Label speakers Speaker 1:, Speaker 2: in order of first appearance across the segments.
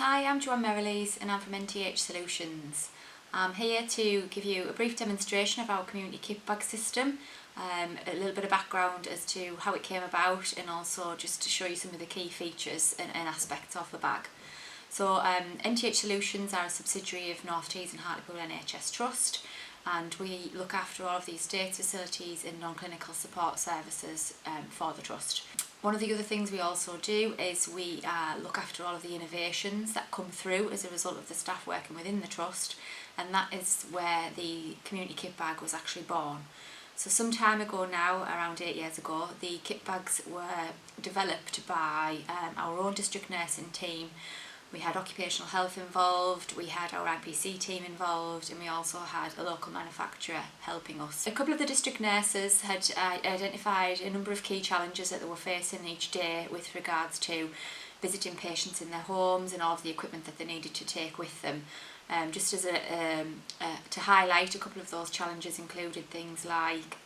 Speaker 1: Hi, I'm Joanne Merrilees and I'm from NTH Solutions. I'm here to give you a brief demonstration of our community kit bag system, a little bit of background as to how it came about, and also just to show you some of the key features and aspects of the bag. So NTH Solutions are a subsidiary of North Tees and Hartlepool NHS Trust, and we look after all of the estates, facilities and non-clinical support services for the Trust. One of the other things we also do is we look after all of the innovations that come through as a result of the staff working within the Trust, and that is where the community kit bag was actually born. So some time ago now, around 8 years ago, the kit bags were developed by our own district nursing team. We had occupational health involved, we had our IPC team involved, and we also had a local manufacturer helping us. A couple of the district nurses had identified a number of key challenges that they were facing each day with regards to visiting patients in their homes and all of the equipment that they needed to take with them. Just as to highlight, a couple of those challenges included things like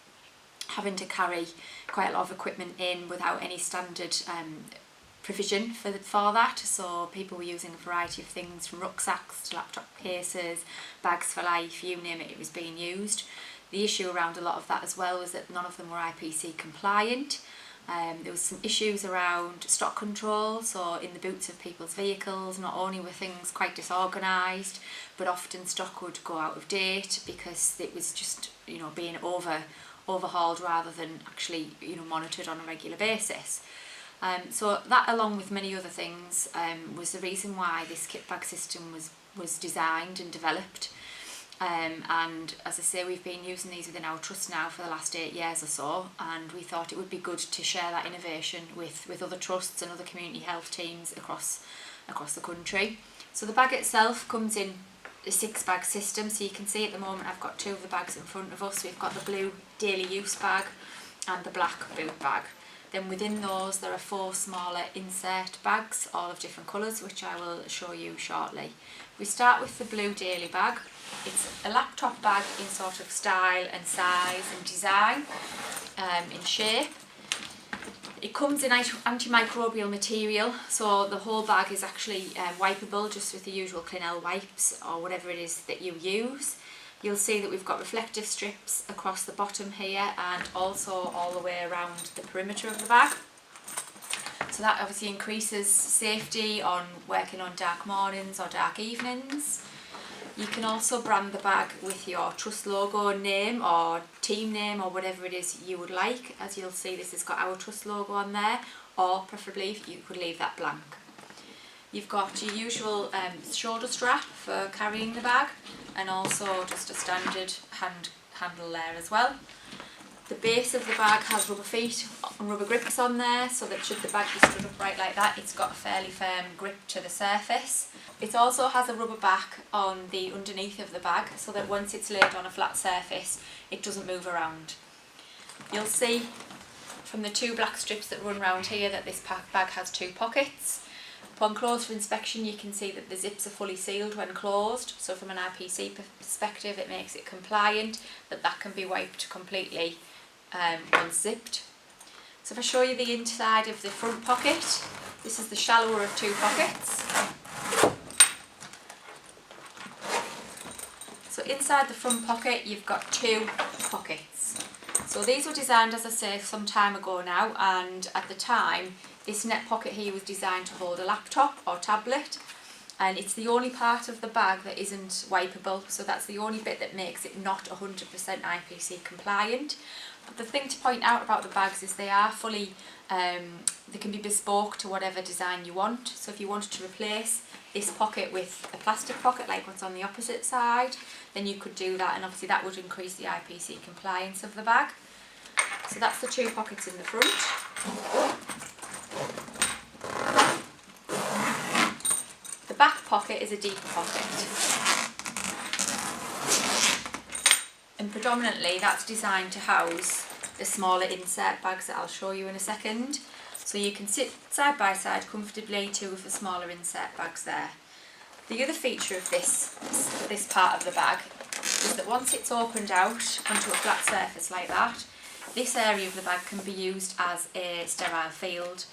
Speaker 1: having to carry quite a lot of equipment in without any standard provision for that, so people were using a variety of things from rucksacks to laptop cases, bags for life, you name it, it was being used. The issue around a lot of that as well was that none of them were IPC compliant. There was some issues around stock control, so in the boots of people's vehicles, not only were things quite disorganised, but often stock would go out of date because it was just, being overhauled rather than actually, monitored on a regular basis. So that, along with many other things, was the reason why this kit bag system was designed and developed. And as I say, we've been using these within our trust now for the last 8 years or so, and we thought it would be good to share that innovation with other trusts and other community health teams across the country. So the bag itself comes in a 6-bag system, so you can see at the moment I've got 2 of the bags in front of us. We've got the blue daily use bag and the black boot bag. Then within those there are 4 smaller insert bags, all of different colours, which I will show you shortly. We start with the blue daily bag. It's a laptop bag in sort of style and size and design, in shape. It comes in antimicrobial material, so the whole bag is actually wipeable just with the usual Clinell wipes or whatever it is that you use. You'll see that we've got reflective strips across the bottom here and also all the way around the perimeter of the bag. So that obviously increases safety on working on dark mornings or dark evenings. You can also brand the bag with your trust logo name or team name or whatever it is you would like. As you'll see, this has got our trust logo on there, or preferably you could leave that blank. You've got your usual shoulder strap for carrying the bag, and also just a standard handle there as well. The base of the bag has rubber feet and rubber grips on there, so that should the bag be stood upright like that, it's got a fairly firm grip to the surface. It also has a rubber back on the underneath of the bag, so that once it's laid on a flat surface, it doesn't move around. You'll see from the 2 black strips that run around here that this bag has 2 pockets. Upon closer inspection, you can see that the zips are fully sealed when closed, so from an IPC perspective it makes it compliant, that can be wiped completely once zipped. So if I show you the inside of the front pocket, this is the shallower of 2 pockets. So inside the front pocket you've got 2 pockets. So these were designed, as I say, some time ago now, and at the time this net pocket here was designed to hold a laptop or tablet, and it's the only part of the bag that isn't wipeable, so that's the only bit that makes it not 100% IPC compliant. But the thing to point out about the bags is they are fully, they can be bespoke to whatever design you want. So if you wanted to replace this pocket with a plastic pocket like what's on the opposite side, then you could do that, and obviously that would increase the IPC compliance of the bag. So that's the 2 pockets in the front. The back pocket is a deeper pocket, and predominantly that's designed to house the smaller insert bags that I'll show you in a second. So you can sit side by side comfortably, 2 of the smaller insert bags there. The other feature of this part of the bag is that once it's opened out onto a flat surface like that, this area of the bag can be used as a sterile field.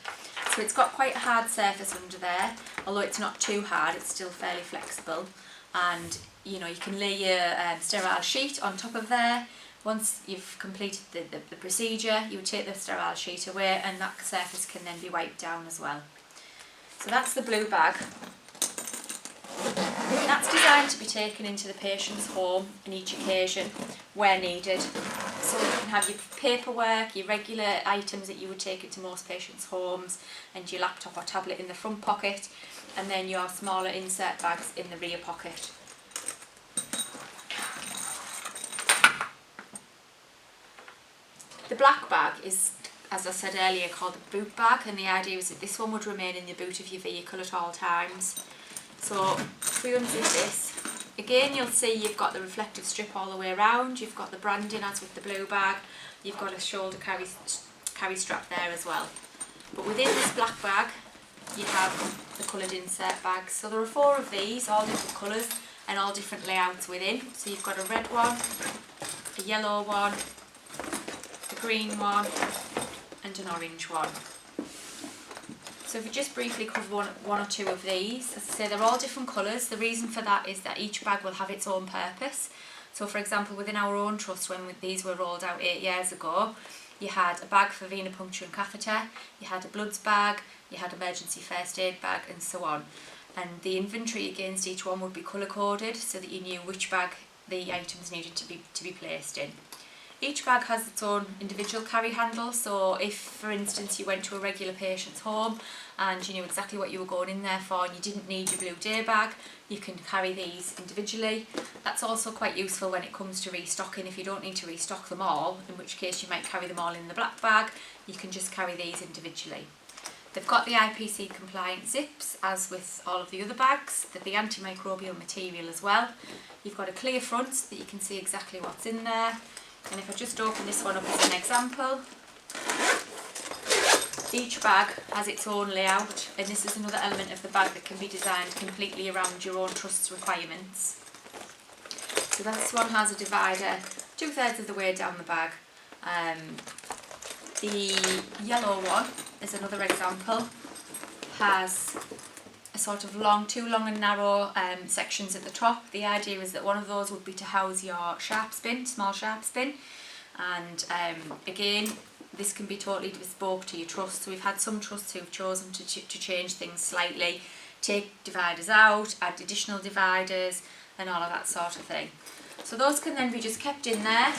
Speaker 1: So it's got quite a hard surface under there, although it's not too hard, it's still fairly flexible. And you know, you can lay your sterile sheet on top of there. Once you've completed the procedure, you would take the sterile sheet away and that surface can then be wiped down as well. So that's the blue bag. That's designed to be taken into the patient's home on each occasion where needed. So you can have your paperwork, your regular items that you would take into most patients' homes, and your laptop or tablet in the front pocket, and then your smaller insert bags in the rear pocket. The black bag is, as I said earlier, called the boot bag, and the idea is that this one would remain in the boot of your vehicle at all times. So if we unzip this, again you'll see you've got the reflective strip all the way around, you've got the branding as with the blue bag, you've got a shoulder carry strap there as well. But within this black bag you have the coloured insert bags. So there are 4 of these, all different colours and all different layouts within. So you've got a red one, a yellow one, a green one and an orange one. So if we just briefly cover one or two of these, as I say, they're all different colours. The reason for that is that each bag will have its own purpose. So for example, within our own trust, when these were rolled out 8 years ago, you had a bag for venipuncture and catheter, you had a bloods bag, you had emergency first aid bag and so on. And the inventory against each one would be colour coded so that you knew which bag the items needed to be placed in. Each bag has its own individual carry handle, so if for instance you went to a regular patient's home and you knew exactly what you were going in there for and you didn't need your blue day bag, you can carry these individually. That's also quite useful when it comes to restocking. If you don't need to restock them all, in which case you might carry them all in the black bag, you can just carry these individually. They've got the IPC compliant zips, as with all of the other bags. They're the antimicrobial material as well. You've got a clear front so that you can see exactly what's in there. And if I just open this one up as an example, each bag has its own layout, and this is another element of the bag that can be designed completely around your own trust's requirements. So this one has a divider 2/3 of the way down the bag. The yellow one is another example, has a sort of two long and narrow sections at the top. The idea is that one of those would be to house your small sharp spin, and again this can be totally bespoke to your trust. So we've had some trusts who've chosen to change things slightly, take dividers out, add additional dividers and all of that sort of thing. So those can then be just kept in there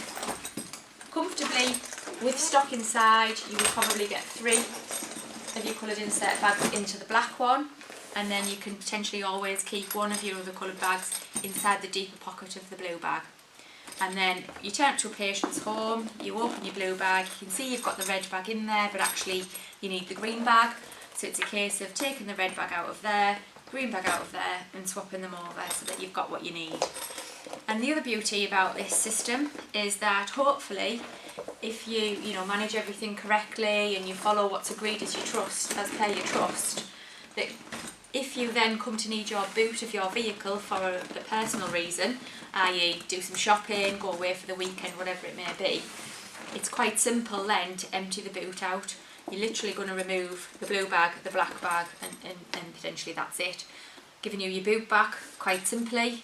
Speaker 1: comfortably with stock inside. You will probably get 3 of your coloured insert bags into the black one, and then you can potentially always keep one of your other coloured bags inside the deeper pocket of the blue bag. And then you turn to a patient's home, you open your blue bag, you can see you've got the red bag in there, but actually you need the green bag. So it's a case of taking the red bag out of there, green bag out of there, and swapping them over so that you've got what you need. And the other beauty about this system is that hopefully, if you manage everything correctly and you follow what's agreed as per your trust, that if you then come to need your boot of your vehicle for a personal reason, i.e. do some shopping, go away for the weekend, whatever it may be, it's quite simple then to empty the boot out. You're literally going to remove the blue bag, the black bag, and potentially that's it. Giving you your boot back quite simply,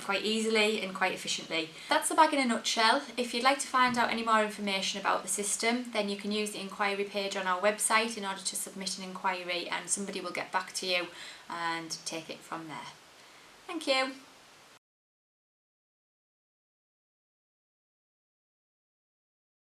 Speaker 1: quite easily and quite efficiently. That's the bag in a nutshell. If you'd like to find out any more information about the system, then you can use the inquiry page on our website in order to submit an inquiry, and somebody will get back to you and take it from there. Thank you.